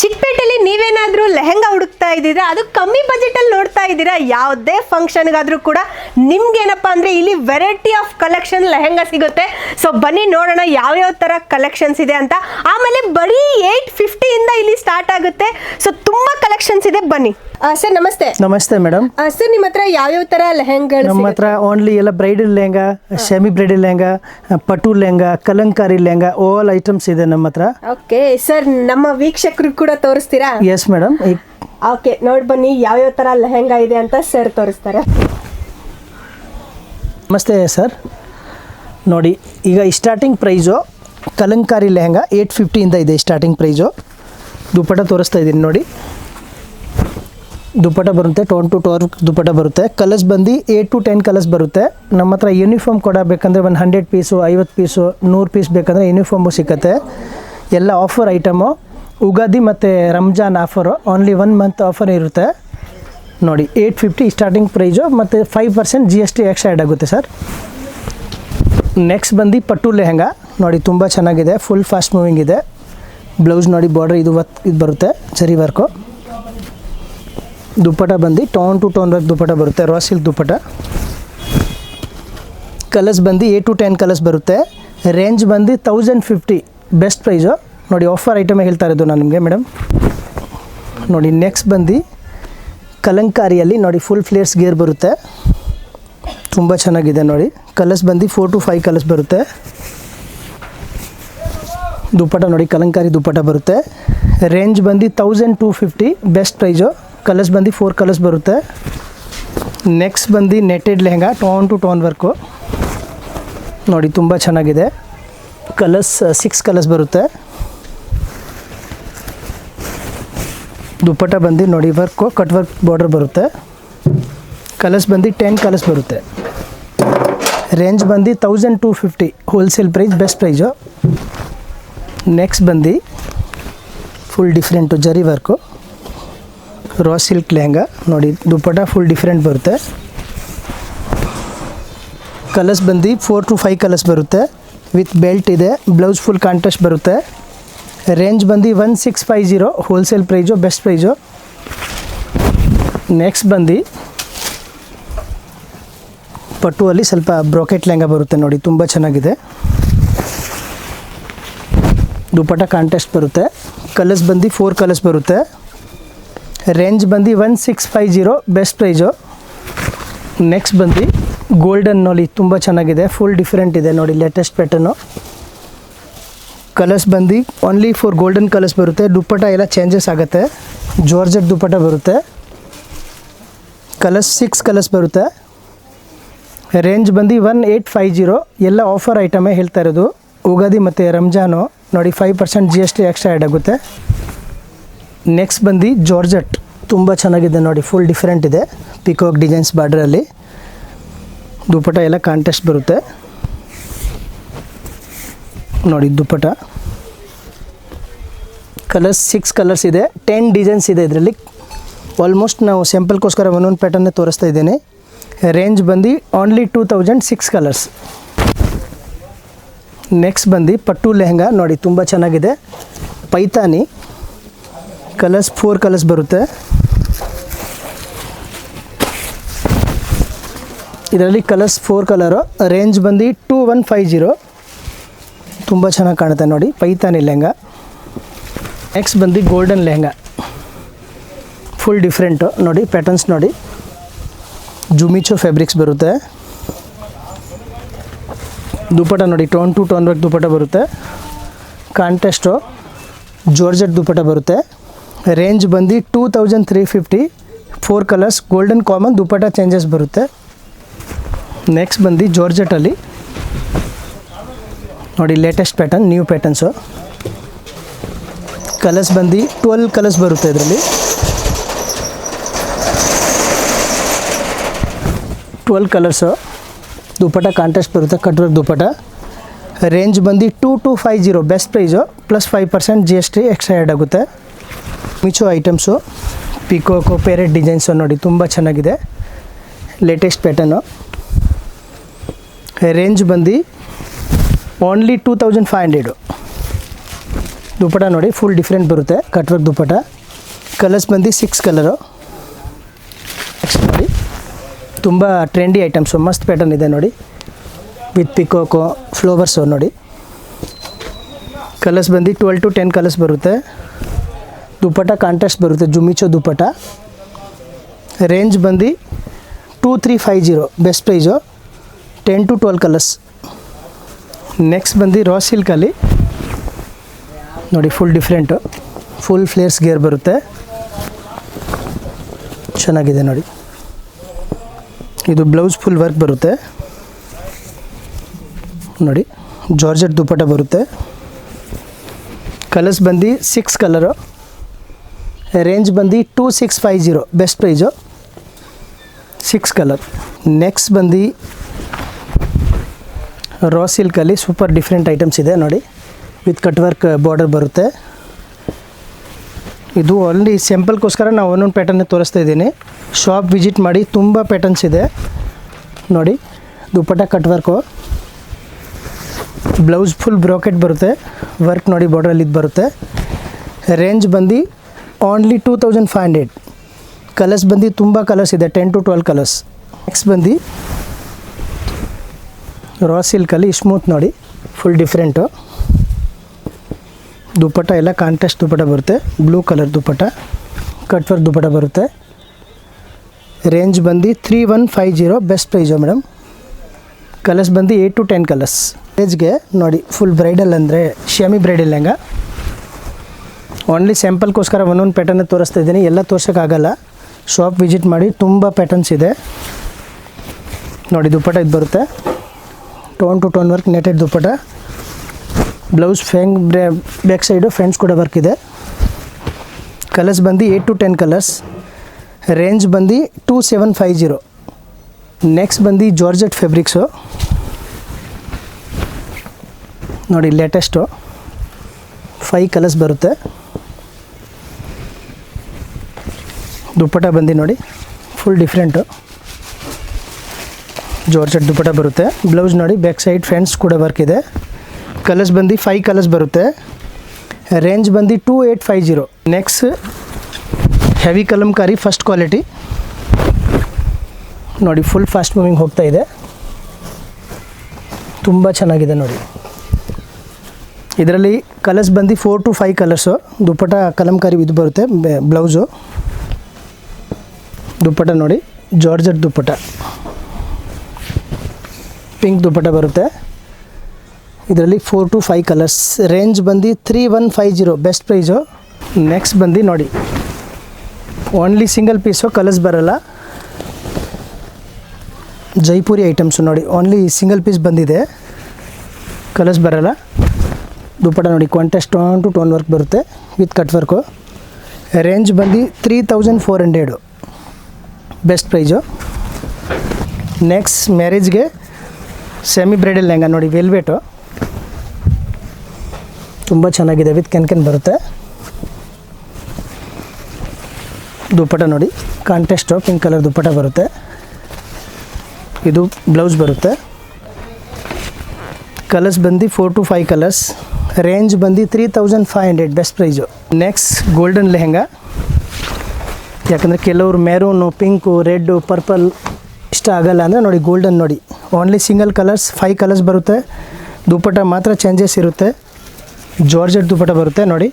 ಚಿಕ್ಕಪೇಟೆಯಲ್ಲಿ ನೀವೇನಾದರೂ ಲೆಹೆಂಗಾ ಹುಡುಕ್ತಾ ಇದ್ದೀರಾ, ಅದು ಕಮ್ಮಿ ಬಜೆಟಲ್ಲಿ ನೋಡ್ತಾ ಇದ್ದೀರಾ, ಯಾವುದೇ ಫಂಕ್ಷನ್ಗಾದರೂ ಕೂಡ ನಿಮ್ಗೇನಪ್ಪ ಅಂದರೆ ಇಲ್ಲಿ ವೆರೈಟಿ ಆಫ್ ಕಲೆಕ್ಷನ್ ಲೆಹೆಂಗಾ ಸಿಗುತ್ತೆ. ಸೊ ಬನ್ನಿ ನೋಡೋಣ ಯಾವ್ಯಾವ ಥರ ಕಲೆಕ್ಷನ್ಸ್ ಇದೆ ಅಂತ. ಆಮೇಲೆ ಬರೀ 850 ಇಂದ ಇಲ್ಲಿ ಸ್ಟಾರ್ಟ್ ಆಗುತ್ತೆ. ಸೊ ತುಂಬ ಕಲೆಕ್ಷನ್ಸ್ ಇದೆ, ಬನ್ನಿ. ಸರ್ ನಮಸ್ತೆ. ನಮಸ್ತೆ ಮೇಡಮ್. ಸರ್ ನಿಮ್ಮ ಹತ್ರ ಯಾವ್ಯಾವ ಥರ ಲೆಹೆಂಗಾಗಳು? ನಮ್ಮ ಹತ್ರ ಓನ್ಲಿ ಎಲ್ಲ bridal lehenga, semi bridal lehenga, ಪಟು ಲೆಹಂಗಾ, ಕಲಂಕಾರಿ ಲೆಹಂಗಾ, ಆಲ್ ಐಟಮ್ಸ್ ಇದೆ ನಮ್ಮ ಹತ್ರ. ಓಕೆ ಸರ್, ನಮ್ಮ ವೀಕ್ಷಕರು ಕೂಡ ತೋರಿಸ್ತೀರಾ? Yes madam. ಓಕೆ, ನೋಡಿ ಬನ್ನಿ ಯಾವ್ಯಾವ ಥರ ಲೆಹೆಂಗಾ ಇದೆ ಅಂತ ಸರ್ ತೋರಿಸ್ತಾರೆ. ನಮಸ್ತೆ ಸರ್. ನೋಡಿ, ಈಗ ಸ್ಟಾರ್ಟಿಂಗ್ ಪ್ರೈಸು ಕಲಂಕಾರಿ ಲೆಹಂಗಾ 850 ಇಂದ ಇದೆ ಸ್ಟಾರ್ಟಿಂಗ್ ಪ್ರೈಸು. ದುಪ್ಪಟ ತೋರಿಸ್ತಾ ಇದ್ದೀನಿ ನೋಡಿ. ದುಪ್ಪಟ ಬರುತ್ತೆ, 10 to 12 ದುಪ್ಪಟ ಬರುತ್ತೆ. ಕಲರ್ಸ್ ಬಂದು 8 to 10 ಕಲರ್ಸ್ ಬರುತ್ತೆ. ನಮ್ಮ ಹತ್ರ ಯೂನಿಫಾರ್ಮ್ ಕೊಡಬೇಕಂದ್ರೆ ಒಂದು 100 ಪೀಸು, 50 ಪೀಸು, 100 ಪೀಸ್ ಬೇಕಂದರೆ ಯೂನಿಫಾರ್ಮು ಸಿಗುತ್ತೆ. ಎಲ್ಲ ಆಫರ್ ಐಟಮು. ಉಗಾದಿ ಮತ್ತು Ramzan offer, only 1 month offer ಇರುತ್ತೆ ನೋಡಿ. 850 ಸ್ಟಾರ್ಟಿಂಗ್ ಪ್ರೈಸು ಮತ್ತು 5% GST ಎಕ್ಸ್ಟ್ರಾ ಆ್ಯಡ್ ಆಗುತ್ತೆ ಸರ್. ನೆಕ್ಸ್ಟ್ ಬಂದು ಪಟ್ಟು ಲೆಹಂಗಾ ನೋಡಿ, ತುಂಬ ಚೆನ್ನಾಗಿದೆ, ಫುಲ್ ಫಾಸ್ಟ್ ಮೂವಿಂಗ್ ಇದೆ. ಬ್ಲೌಸ್ ನೋಡಿ, ಬಾರ್ಡರ್ ಇದು ಬರುತ್ತೆ, ಜರಿ ವರ್ಕು. ದುಪ್ಪಟ ಬಂದು tone to tone work dupatta ಬರುತ್ತೆ, ರಾ ಸಿಲ್ಕ್ ದುಪ್ಪಟ. ಕಲರ್ಸ್ ಬಂದು 8 to 10 ಕಲರ್ಸ್ ಬರುತ್ತೆ. ರೇಂಜ್ ಬಂದು 1050 ಬೆಸ್ಟ್ ಪ್ರೈಸು ನೋಡಿ. ಆಫರ್ ಐಟಮೇ ಹೇಳ್ತಾ ಇರೋದು ನಾನು ನಿಮಗೆ ಮೇಡಮ್. ನೋಡಿ, ನೆಕ್ಸ್ಟ್ ಬಂದು ಕಲಂಕಾರಿಯಲ್ಲಿ ನೋಡಿ, ಫುಲ್ ಫ್ಲೇರ್ಸ್ ಗೇರ್ ಬರುತ್ತೆ, ತುಂಬ ಚೆನ್ನಾಗಿದೆ ನೋಡಿ. ಕಲರ್ಸ್ ಬಂದು 4 to 5 ಕಲರ್ಸ್ ಬರುತ್ತೆ. ದುಪ್ಪಟ ನೋಡಿ, ಕಲಂಕಾರಿ ದುಪ್ಪಟ ಬರುತ್ತೆ. ರೇಂಜ್ ಬಂದು 1250 ಬೆಸ್ಟ್ ಪ್ರೈಸು. ಕಲರ್ಸ್ ಬಂದು 4 ಕಲರ್ಸ್ ಬರುತ್ತೆ. ನೆಕ್ಸ್ಟ್ ಬಂದು netted lehenga, tone to tone work ನೋಡಿ, ತುಂಬ ಚೆನ್ನಾಗಿದೆ. ಕಲರ್ಸ್ 6 ಕಲರ್ಸ್ ಬರುತ್ತೆ. ದುಪ್ಪಟ ಬಂದು ನೋಡಿ, ವರ್ಕು ಕಟ್ ವರ್ಕ್ ಬಾರ್ಡರ್ ಬರುತ್ತೆ. ಕಲರ್ಸ್ ಬಂದು 10 ಕಲರ್ಸ್ ಬರುತ್ತೆ. ರೇಂಜ್ ಬಂದು 1250 wholesale price, best price. Next ಬಂದು ಫುಲ್ ಡಿಫ್ರೆಂಟು ಜರಿ ವರ್ಕು, ರಾ ಸಿಲ್ಕ್ ಲೆಹಂಗಾ ನೋಡಿ. ದುಪ್ಪಟ ಫುಲ್ ಡಿಫ್ರೆಂಟ್ ಬರುತ್ತೆ. ಕಲರ್ಸ್ ಬಂದು 4 to 5 ಕಲರ್ಸ್ ಬರುತ್ತೆ. ವಿತ್ ಬೆಲ್ಟ್ ಇದೆ. ಬ್ಲೌಸ್ ಫುಲ್ ಕಾಂಟ್ರಾಸ್ಟ್ ಬರುತ್ತೆ. ರೇಂಜ್ ಬಂದು 1650 wholesale price, best price. Next ಬಂದು ಪಟ್ಟುವಲ್ಲಿ ಸ್ವಲ್ಪ ಬ್ರೋಕೆಟ್ ಲೆಹಂಗಾ ಬರುತ್ತೆ ನೋಡಿ, ತುಂಬ ಚೆನ್ನಾಗಿದೆ. ದುಪ್ಪಟ ಕಾಂಟ್ರಾಸ್ಟ್ ಬರುತ್ತೆ. ಕಲರ್ಸ್ ಬಂದು 4 ಕಲರ್ಸ್ ಬರುತ್ತೆ. ರೇಂಜ್ ಬಂದು 1650 ಬೆಸ್ಟ್ ಪ್ರೈಸು. ನೆಕ್ಸ್ಟ್ ಬಂದು ಗೋಲ್ಡನ್ ನೋಡಿ, ತುಂಬ ಚೆನ್ನಾಗಿದೆ, ಫುಲ್ ಡಿಫ್ರೆಂಟ್ ಇದೆ ನೋಡಿ, ಲೇಟೆಸ್ಟ್ ಪ್ಯಾಟರ್ನು. ಕಲರ್ಸ್ ಬಂದು ಓನ್ಲಿ ಫಾರ್ ಗೋಲ್ಡನ್ ಕಲರ್ಸ್ ಬರುತ್ತೆ. ದುಪ್ಪಟ ಎಲ್ಲ ಚೇಂಜಸ್ ಆಗುತ್ತೆ. ಜಾರ್ಜೆಟ್ ದುಪ್ಪಟ ಬರುತ್ತೆ. ಕಲರ್ಸ್ 6 ಕಲರ್ಸ್ ಬರುತ್ತೆ. ರೇಂಜ್ ಬಂದು 1850. ಎಲ್ಲ ಆಫರ್ ಐಟಮೇ ಹೇಳ್ತಾ ಇರೋದು. ಉಗಾದಿ ಮತ್ತು ರಂಜಾನು ನೋಡಿ, 5% GST ಎಕ್ಸ್ಟ್ರಾ ಆ್ಯಡ್ ಆಗುತ್ತೆ. ನೆಕ್ಸ್ಟ್ ಬಂದು ಜಾರ್ಜೆಟ್ ತುಂಬ ಚೆನ್ನಾಗಿದೆ ನೋಡಿ, ಫುಲ್ ಡಿಫ್ರೆಂಟ್ ಇದೆ. ಪಿಕಾಕ್ ಡಿಸೈನ್ಸ್ ಬಾರ್ಡ್ರಲ್ಲಿ. ದುಪ್ಪಟ ಎಲ್ಲ ಕಾಂಟ್ರಾಸ್ಟ್ ಬರುತ್ತೆ ನೋಡಿ. ದುಪ್ಪಟ ಕಲರ್ಸ್ 6 ಕಲರ್ಸ್ ಇದೆ, 10 ಡಿಸೈನ್ಸ್ ಇದೆ ಇದರಲ್ಲಿ. ಆಲ್ಮೋಸ್ಟ್ ನಾವು ಸ್ಯಾಂಪಲ್ಗೋಸ್ಕರ ಒಂದೊಂದು ಪ್ಯಾಟರ್ನೇ ತೋರಿಸ್ತಾ ಇದ್ದೀನಿ. ರೇಂಜ್ ಬಂದು ಓನ್ಲಿ 2006 ಕಲರ್ಸ್. ನೆಕ್ಸ್ಟ್ ಬಂದು ಪಟ್ಟು ಲೆಹಂಗಾ ನೋಡಿ, ತುಂಬ ಚೆನ್ನಾಗಿದೆ. ಪೈತಾನಿ ಕಲರ್ಸ್ 4 ಕಲರ್ಸ್ ಬರುತ್ತೆ. ಇದರಲ್ಲಿ ಕಲರ್ಸ್ 4 ಕಲರು. ರೇಂಜ್ ಬಂದು 2150. ತುಂಬ ಚೆನ್ನಾಗಿ ಕಾಣುತ್ತೆ ನೋಡಿ, ಪೈತಾನಿ ಲೆಹಂಗಾ. ನೆಕ್ಸ್ಟ್ ಬಂದು ಗೋಲ್ಡನ್ ಲೆಹಂಗಾ, ಫುಲ್ ಡಿಫ್ರೆಂಟು ನೋಡಿ. ಪ್ಯಾಟರ್ನ್ಸ್ ನೋಡಿ, ಜುಮಿಚೋ ಫ್ಯಾಬ್ರಿಕ್ಸ್ ಬರುತ್ತೆ. ದುಪ್ಪಟ ನೋಡಿ, tone to tone work dupatta ಬರುತ್ತೆ. ಕಾಂಟ್ರಾಸ್ಟು ಜಾರ್ಜೆಟ್ ದುಪ್ಪಟ ಬರುತ್ತೆ. ರೇಂಜ್ ಬಂದು 2350. 4 colours, golden common, dupatta changes ಬರುತ್ತೆ. ನೆಕ್ಸ್ಟ್ ಬಂದು ಜಾರ್ಜೆಟಲ್ಲಿ ನೋಡಿ, latest pattern, new patterns. Colours ಬಂದು 12 ಕಲರ್ಸ್ ಬರುತ್ತೆ ಇದರಲ್ಲಿ. 12 ಕಲರ್ಸು. ದುಪ್ಪಟ ಕಾಂಟ್ರಾಸ್ಟ್ ಬರುತ್ತೆ, ಕಟ್ ವರ್ಕ್ ದುಪ್ಪಟ. ರೇಂಜ್ ಬಂದು 2250 best price, plus 5% GST extra add ಆಗುತ್ತೆ. ಮಿಚೋ ಐಟಮ್ಸು, ಪಿಕೋಕೋ, ಪೇರೆಟ್ ಡಿಸೈನ್ಸು ನೋಡಿ, ತುಂಬ ಚೆನ್ನಾಗಿದೆ, ಲೇಟೆಸ್ಟ್ ಪ್ಯಾಟರ್ನು. ರೇಂಜ್ ಬಂದು ಓನ್ಲಿ 2500. ದುಪ್ಪಟ ನೋಡಿ ಫುಲ್ ಡಿಫ್ರೆಂಟ್ ಬರುತ್ತೆ, ಕಟ್ ವರ್ಕ್ ದುಪ್ಪಟ. ಕಲರ್ಸ್ ಬಂದು 6 ಕಲರು. ನೆಕ್ಸ್ಟ್ ನೋಡಿ ತುಂಬ ಟ್ರೆಂಡಿ ಐಟಮ್ಸು, ಮಸ್ತ್ ಪ್ಯಾಟರ್ನ್ ಇದೆ ನೋಡಿ, ವಿತ್ ಪಿಕೋಕೋ ಫ್ಲೋವರ್ಸು ನೋಡಿ. ಕಲರ್ಸ್ ಬಂದು 12 to 10 ಕಲರ್ಸ್ ಬರುತ್ತೆ. ದುಪ್ಪಟ ಕಾಂಟ್ರಾಸ್ಟ್ ಬರುತ್ತೆ, ಜುಮಿಚೋ ದುಪ್ಪಟ. ರೇಂಜ್ ಬಂದು 2350, best price, 10 to 12 colours. Next ಬಂದು ರಾ ಸಿಲ್ಕಲ್ಲಿ ನೋಡಿ full different, full flares gear ಬರುತ್ತೆ, ಚೆನ್ನಾಗಿದೆ ನೋಡಿ. ಇದು ಬ್ಲೌಸ್ ಫುಲ್ ವರ್ಕ್ ಬರುತ್ತೆ ನೋಡಿ, ಜಾರ್ಜೆಟ್ ದುಪ್ಪಟ ಬರುತ್ತೆ. ಕಲರ್ಸ್ ಬಂದು 6 ಕಲರು. ರೇಂಜ್ ಬಂದು 2650, ಬೆಸ್ಟ್ ಪ್ರೈಸು, 6 ಕಲರ್. ನೆಕ್ಸ್ಟ್ ಬಂದು ರಾ ಸಿಲ್ಕಲ್ಲಿ ಸೂಪರ್ ಡಿಫ್ರೆಂಟ್ ಐಟಮ್ಸ್ ಇದೆ ನೋಡಿ, ವಿತ್ ಕಟ್ ವರ್ಕ್ ಬಾರ್ಡರ್ ಬರುತ್ತೆ. ಇದು ಓನ್ಲಿ ಸ್ಯಾಂಪಲ್ಗೋಸ್ಕರ ನಾವು ಒಂದೊಂದು ಪ್ಯಾಟರ್ನೇ ತೋರಿಸ್ತಾ ಇದ್ದೀನಿ. ಶಾಪ್ ವಿಸಿಟ್ ಮಾಡಿ, ತುಂಬ ಪ್ಯಾಟರ್ನ್ಸ್ ಇದೆ ನೋಡಿ. Dupatta cut work, blouse full bracket ಬರುತ್ತೆ, ವರ್ಕ್ ನೋಡಿ ಬಾರ್ಡ್ರಲ್ಲಿ ಇದು ಬರುತ್ತೆ. ರೇಂಜ್ ಬಂದು ಓನ್ಲಿ 2500. ಕಲರ್ಸ್ ಬಂದು ತುಂಬ ಕಲರ್ಸ್ ಇದೆ, 10 to 12 ಕಲರ್ಸ್. ನೆಕ್ಸ್ಟ್ ಬಂದು ರಾ ಸಿಲ್ಕಲ್ಲಿ ಸ್ಮೂತ್ ನೋಡಿ, ಫುಲ್ ಡಿಫ್ರೆಂಟು. ದುಪ್ಪಟ ಎಲ್ಲ ಕಾಂಟ್ರಾಸ್ಟ್ ದುಪ್ಪಟ ಬರುತ್ತೆ, blue colour dupatta, cut work dupatta ಬರುತ್ತೆ. ರೇಂಜ್ ಬಂದು 3150, ಬೆಸ್ಟ್ ಪ್ರೈಸು ಮೇಡಮ್. ಕಲರ್ಸ್ ಬಂದು 8 to 10 ಕಲರ್ಸ್. ರೇಂಜ್ಗೆ ನೋಡಿ ಫುಲ್ ಬ್ರೈಡಲ್ ಅಂದರೆ ಶಮಿ ಬ್ರೈಡಲ್ ಲೆಹಂಗಾ. ಓನ್ಲಿ ಸ್ಯಾಂಪಲ್ಗೋಸ್ಕರ ಒಂದೊಂದು ಪ್ಯಾಟರ್ನೇ ತೋರಿಸ್ತಾ ಇದ್ದೀನಿ, ಎಲ್ಲ ತೋರ್ಸೋಕ್ಕಾಗಲ್ಲ. ಶಾಪ್ ವಿಸಿಟ್ ಮಾಡಿ, ತುಂಬ ಪ್ಯಾಟರ್ನ್ಸ್ ಇದೆ ನೋಡಿ. ದುಪ್ಪಟ ಇದು ಬರುತ್ತೆ, tone to tone work netted dupatta. Blouse back side fronts ಕೂಡ ವರ್ಕ್ ಇದೆ. ಕಲರ್ಸ್ ಬಂದು 8 to 10 ಕಲರ್ಸ್. ರೇಂಜ್ ಬಂದು 2750. ನೆಕ್ಸ್ಟ್ ಬಂದು ಜಾರ್ಜೆಟ್ ಫ್ಯಾಬ್ರಿಕ್ಸು ನೋಡಿ, ಲೇಟೆಸ್ಟು 5 ಕಲರ್ಸ್ ಬರುತ್ತೆ. ದುಪ್ಪಟ ಬಂದು ನೋಡಿ ಫುಲ್ ಡಿಫ್ರೆಂಟು, ಜಾರ್ಜೆಟ್ ದುಪ್ಪಟ ಬರುತ್ತೆ. ಬ್ಲೌಸ್ ನೋಡಿ ಬ್ಯಾಕ್ ಸೈಡ್ ಫ್ರಂಟ್ಸ್ ಕೂಡ ವರ್ಕ್ ಇದೆ. ಕಲರ್ಸ್ ಬಂದು 5 ಕಲರ್ಸ್ ಬರುತ್ತೆ. ರೇಂಜ್ ಬಂದು 2850. Next heavy Kalamkari first quality ನೋಡಿ, ಫುಲ್ ಫಾಸ್ಟ್ ಮೂವಿಂಗ್ ಹೋಗ್ತಾ ಇದೆ, ತುಂಬ ಚೆನ್ನಾಗಿದೆ ನೋಡಿ. ಇದರಲ್ಲಿ ಕಲರ್ಸ್ ಬಂದು 4 to 5 ಕಲರ್ಸು. ದುಪ್ಪಟ ಕಲಂಕಾರಿ ಇದು ಬರುತ್ತೆ, ಬ್ಲೌಸು. ದುಪ್ಪಟ ನೋಡಿ ಜಾರ್ಜೆಟ್ ದುಪ್ಪಟ, ಪಿಂಕ್ ದುಪ್ಪಟ ಬರುತ್ತೆ. ಇದರಲ್ಲಿ 4 to 5 ಕಲರ್ಸ್. ರೇಂಜ್ ಬಂದು 3150, ಬೆಸ್ಟ್ ಪ್ರೈಸು. ನೆಕ್ಸ್ಟ್ ಬಂದು ನೋಡಿ ಓನ್ಲಿ ಸಿಂಗಲ್ ಪೀಸು, ಕಲರ್ಸ್ ಬರೋಲ್ಲ, ಜೈಪುರಿ ಐಟಮ್ಸು ನೋಡಿ, ಓನ್ಲಿ ಸಿಂಗಲ್ ಪೀಸ್ ಬಂದಿದೆ, ಕಲರ್ಸ್ ಬರೋಲ್ಲ. ದುಪ್ಪಟ ನೋಡಿ contrast tone to tone work ಬರುತ್ತೆ, ವಿತ್ ಕಟ್ ವರ್ಕು. ರೇಂಜ್ ಬಂದು 3400, ಬೆಸ್ಟ್ ಪ್ರೈಸು. ನೆಕ್ಸ್ಟ್ ಮ್ಯಾರೇಜ್ಗೆ ಸೆಮಿ ಬ್ರೈಡಲ್ ಲೆಹಂಗಾ ನೋಡಿ, ವೆಲ್ವೆಟು, ತುಂಬ ಚೆನ್ನಾಗಿದೆ, ವಿತ್ ಕೆನ್ ಬರುತ್ತೆ. ದುಪ್ಪಟ ನೋಡಿ ಕಾಂಟ್ರಾಸ್ಟು ಪಿಂಕ್ ಕಲರ್ ದುಪ್ಪಟ ಬರುತ್ತೆ. ಇದು ಬ್ಲೌಸ್ ಬರುತ್ತೆ. ಕಲರ್ಸ್ ಬಂದು 4 to 5 ಕಲರ್ಸ್. ರೇಂಜ್ ಬಂದು 3500, best price. Next golden lehenga, ಯಾಕಂದರೆ ಕೆಲವರು ಮೆರೂನು, ಪಿಂಕು, ರೆಡ್ಡು, ಪರ್ಪಲ್ ಇಷ್ಟ ಆಗಲ್ಲ ಅಂದರೆ ನೋಡಿ ಗೋಲ್ಡನ್ ನೋಡಿ, ಓನ್ಲಿ ಸಿಂಗಲ್ ಕಲರ್ಸ್, 5 ಕಲರ್ಸ್ ಬರುತ್ತೆ. ದುಪ್ಪಟ ಮಾತ್ರ ಚೇಂಜಸ್ ಇರುತ್ತೆ, ಜಾರ್ಜೆಟ್ ದುಪ್ಪಟ ಬರುತ್ತೆ ನೋಡಿ.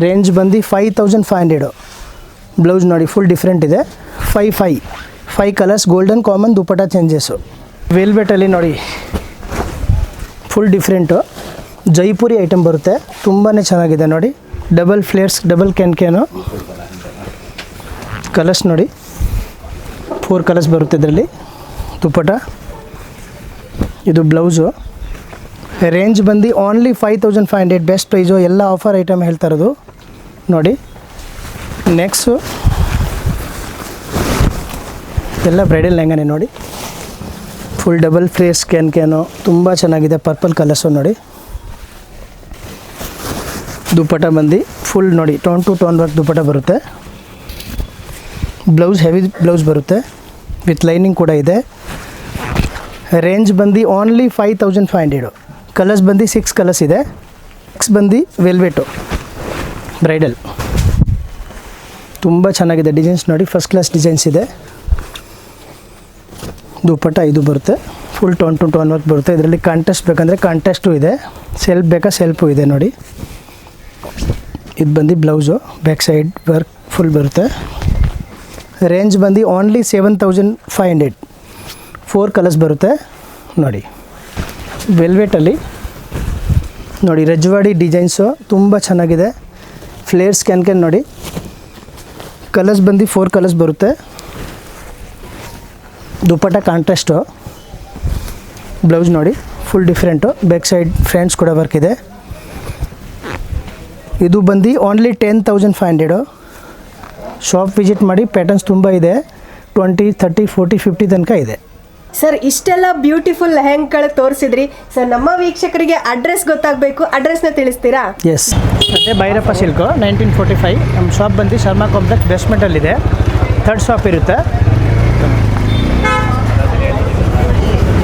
ರೇಂಜ್ ಬಂದು 5500. ಬ್ಲೌಸ್ ನೋಡಿ ಫುಲ್ ಡಿಫ್ರೆಂಟ್ ಇದೆ, 5 colours, golden common dupatta changes. ವೆಲ್ವೆಟಲ್ಲಿ ನೋಡಿ ಫುಲ್ ಡಿಫ್ರೆಂಟು, ಜೈಪುರಿ ಐಟಮ್ ಬರುತ್ತೆ, ತುಂಬಾ ಚೆನ್ನಾಗಿದೆ ನೋಡಿ. Double flares, double can. Colours ನೋಡಿ 4 ಕಲರ್ಸ್ ಬರುತ್ತೆ ಇದರಲ್ಲಿ. ದುಪ್ಪಟ ಇದು ಬ್ಲೌಸು. ರೇಂಜ್ ಬಂದು ಓನ್ಲಿ 5500, ಬೆಸ್ಟ್ ಪ್ರೈಸು. ಎಲ್ಲ ಆಫರ್ ಐಟಮ್ ಹೇಳ್ತಾ ಇರೋದು ನೋಡಿ. ನೆಕ್ಸ್ಟು ಎಲ್ಲ ಬ್ರೈಡಲ್ ಲೆಹಂಗಾನೆ ನೋಡಿ, ಫುಲ್ ಡಬಲ್ ಫ್ಲೇಸ್ ಕ್ಯಾನು, ತುಂಬ ಚೆನ್ನಾಗಿದೆ, ಪರ್ಪಲ್ ಕಲರ್ಸು ನೋಡಿ. ದುಪ್ಪಟ ಬಂದು ಫುಲ್ ನೋಡಿ tone to tone work dupatta ಬರುತ್ತೆ. ಬ್ಲೌಸ್ ಹೆವಿ ಬ್ಲೌಸ್ ಬರುತ್ತೆ, ವಿತ್ ಲೈನಿಂಗ್ ಕೂಡ ಇದೆ. ರೇಂಜ್ ಬಂದು ಓನ್ಲಿ 5500. ಕಲರ್ಸ್ ಬಂದು 6 ಕಲರ್ಸ್ ಇದೆ. ನೆಕ್ಸ್ಟ್ ಬಂದು ವೆಲ್ವೆಟು ಬ್ರೈಡಲ್ ತುಂಬ ಚೆನ್ನಾಗಿದೆ ಡಿಸೈನ್ಸ್ ನೋಡಿ, ಫಸ್ಟ್ ಕ್ಲಾಸ್ ಡಿಸೈನ್ಸ್ ಇದೆ. ದುಪ್ಪಟ್ಟ ಇದು ಬರುತ್ತೆ, full tone to tone work ಬರುತ್ತೆ. ಇದರಲ್ಲಿ ಕಾಂಟ್ರಾಸ್ಟ್ ಬೇಕಂದರೆ ಕಾಂಟ್ರಾಸ್ಟು ಇದೆ, ಸೆಲ್ಫ್ ಬೇಕಾ ಸೆಲ್ಫು ಇದೆ ನೋಡಿ. ಇದು ಬಂದು blouse, back side work full ಬರುತ್ತೆ. ರೇಂಜ್ ಬಂದು ಓನ್ಲಿ 7500. 4 ಕಲರ್ಸ್ ಬರುತ್ತೆ ನೋಡಿ. ವೆಲ್ವೆಟಲ್ಲಿ ನೋಡಿ ರಜ್ವಾಡಿ ಡಿಸೈನ್ಸು ತುಂಬ ಚೆನ್ನಾಗಿದೆ. ಫ್ಲೇರ್ಸ್ ಕ್ಯಾನ್ ನೋಡಿ. ಕಲರ್ಸ್ ಬಂದು 4 ಕಲರ್ಸ್ ಬರುತ್ತೆ. ದುಪ್ಪಟ್ಟ ಕಾಂಟ್ರಾಸ್ಟು, ಬ್ಲೌಸ್ ನೋಡಿ full different, back side fronts ಕೂಡ ವರ್ಕ್ ಇದೆ. ಇದು ಬಂದು ಓನ್ಲಿ 10500. ಶಾಪ್ ವಿಸಿಟ್ ಮಾಡಿ, ಪ್ಯಾಟರ್ನ್ಸ್ ತುಂಬ ಇದೆ. 20, 30, 40, 50 ತನಕ ಇದೆ. ಸರ್ ಇಷ್ಟೆಲ್ಲ ಬ್ಯೂಟಿಫುಲ್ ಲೆಹೆಂಗಳು ತೋರಿಸಿದ್ರಿ. ಸರ್ ನಮ್ಮ ವೀಕ್ಷಕರಿಗೆ ಅಡ್ರೆಸ್ ಗೊತ್ತಾಗಬೇಕು, ಅಡ್ರೆಸ್ನ ತಿಳಿಸ್ತೀರಾ? ಎಸ್, ಮತ್ತು ಭೈರಪ್ಪ ಸಿಲ್ಕು 1945. ನಮ್ಮ ಶಾಪ್ ಬಂದು ಶರ್ಮಾ ಕಾಂಪ್ಲೆಕ್ಸ್ ಬೇಸ್ಮೆಂಟಲ್ಲಿದೆ. 3rd ಶಾಪ್ ಇರುತ್ತೆ.